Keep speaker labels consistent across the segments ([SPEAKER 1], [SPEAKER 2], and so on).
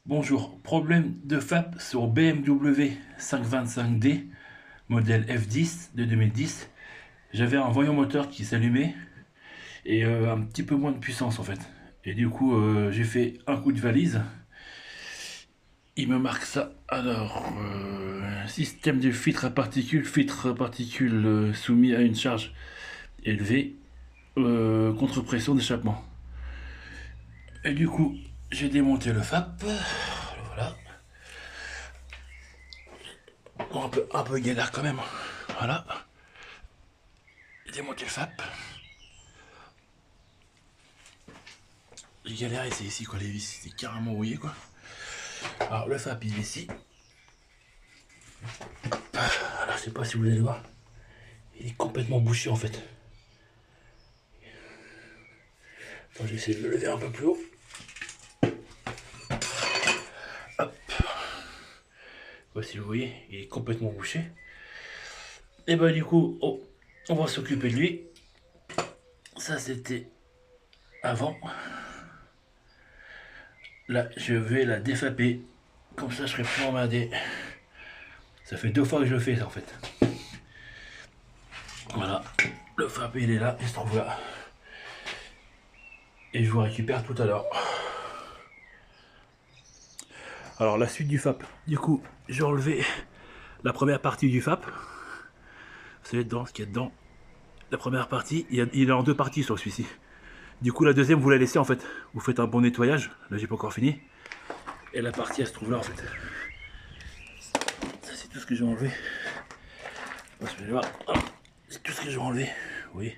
[SPEAKER 1] Bonjour, problème de FAP sur BMW 525D, modèle F10 de 2010. J'avais un voyant moteur qui s'allumait et un petit peu moins de puissance en fait. Et du coup, j'ai fait un coup de valise. Il me marque ça. Alors, système de filtre à particules soumis à une charge élevée, contre-pression d'échappement. Et du coup, j'ai démonté le FAP. Voilà. Bon, un peu galère quand même. Voilà. J'ai démonté le FAP. J'ai galéré, c'est ici quoi, les vis, c'est carrément rouillé quoi. Alors le FAP il est ici. Alors je sais pas si vous allez voir. Il est complètement bouché en fait. Attends, je vais essayer de le lever un peu plus haut. Hop. Voici, vous voyez, il est complètement bouché. Et bah du coup, on va s'occuper de lui. Ça c'était avant. Là, je vais la défaper. Comme ça, je serai plus emmerdé. Ça fait 2 fois que je le fais, ça, en fait. Voilà. Le FAP, il est là. Il se trouve là. Et je vous récupère tout à l'heure. Alors, la suite du FAP. Du coup, j'ai enlevé la première partie du FAP. Vous savez, dedans, ce qu'il y a dedans. La première partie, il est en 2 parties sur celui-ci. Du coup, la deuxième, vous la laissez, en fait. Vous faites un bon nettoyage. Là, j'ai pas encore fini. Et la partie, elle se trouve là, en fait. Ça, c'est tout ce que j'ai enlevé. C'est tout ce que j'ai enlevé. Oui.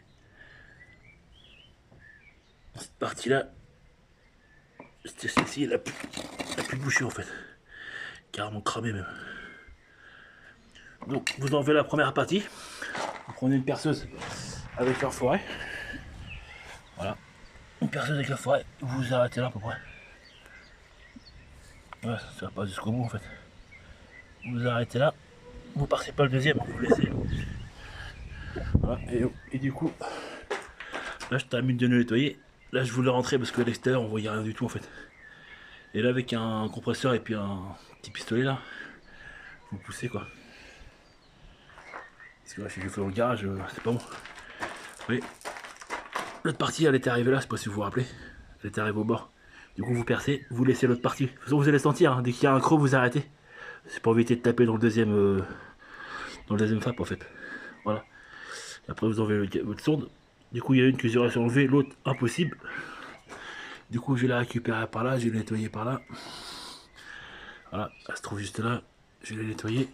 [SPEAKER 1] Cette partie-là, c'était celle-ci, la plus bouchée, en fait. Carrément cramée, même. Donc, vous enlevez la première partie. Vous prenez une perceuse avec un forêt. Voilà. Une perceuse avec la forêt. Vous vous arrêtez là, à peu près. Ouais, ça va pas jusqu'au bout, en fait. Vous vous arrêtez là. Vous partez pas le deuxième, vous laissez. Voilà. Et du coup, là, je termine de le nettoyer. Là, je voulais rentrer parce qu'à l'extérieur, on voyait rien du tout, en fait. Et là, avec un compresseur et puis un petit pistolet, là, vous poussez, quoi. Parce que là, si je fais dans le garage, c'est pas bon. Oui. L'autre partie, elle était arrivée là, je sais pas si vous vous rappelez. Elle était arrivée au bord. Du coup, vous percez, vous laissez l'autre partie. De toute façon, vous allez sentir, hein, dès qu'il y a un creux, vous arrêtez. C'est pour éviter de taper dans le deuxième FAP, en fait. Voilà. Après, vous enlevez votre sonde. Du coup, il y a une que j'aurais enlevée, l'autre, impossible. Du coup, je vais la récupérer par là, je vais la nettoyer par là. Voilà, elle se trouve juste là. Je vais la nettoyer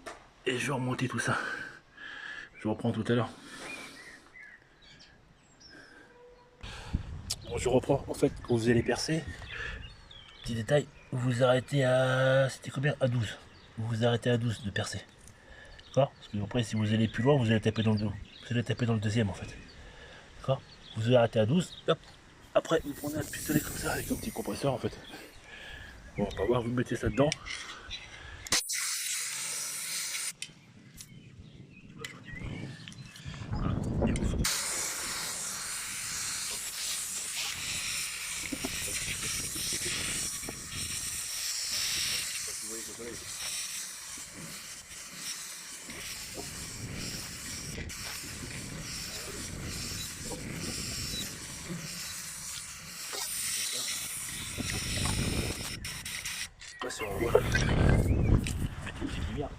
[SPEAKER 1] et je vais remonter tout ça. Je reprends tout à l'heure. Bon, je reprends. En fait, quand vous allez percer, petit détail, vous vous arrêtez à... C'était combien? À 12. Vous vous arrêtez à 12 de percer. D'accord? Parce que après, si vous allez plus loin, vous allez taper dans le dos. Vous allez taper dans le deuxième, en fait. D'accord? Vous vous arrêtez à 12. Hop. Après, vous prenez un pistolet comme ça avec un petit compresseur, en fait. Bon, on va voir, vous mettez ça dedans. Et vous... Si on voit, une petite lumière.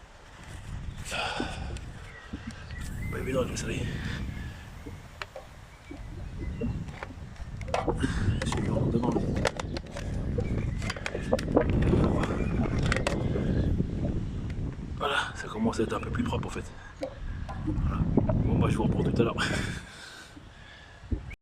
[SPEAKER 1] Pas évident, vous savez. Je vais en devant. Voilà, ça commence à être un peu plus propre en fait. Voilà. Bon, bah je vous reprends tout à l'heure.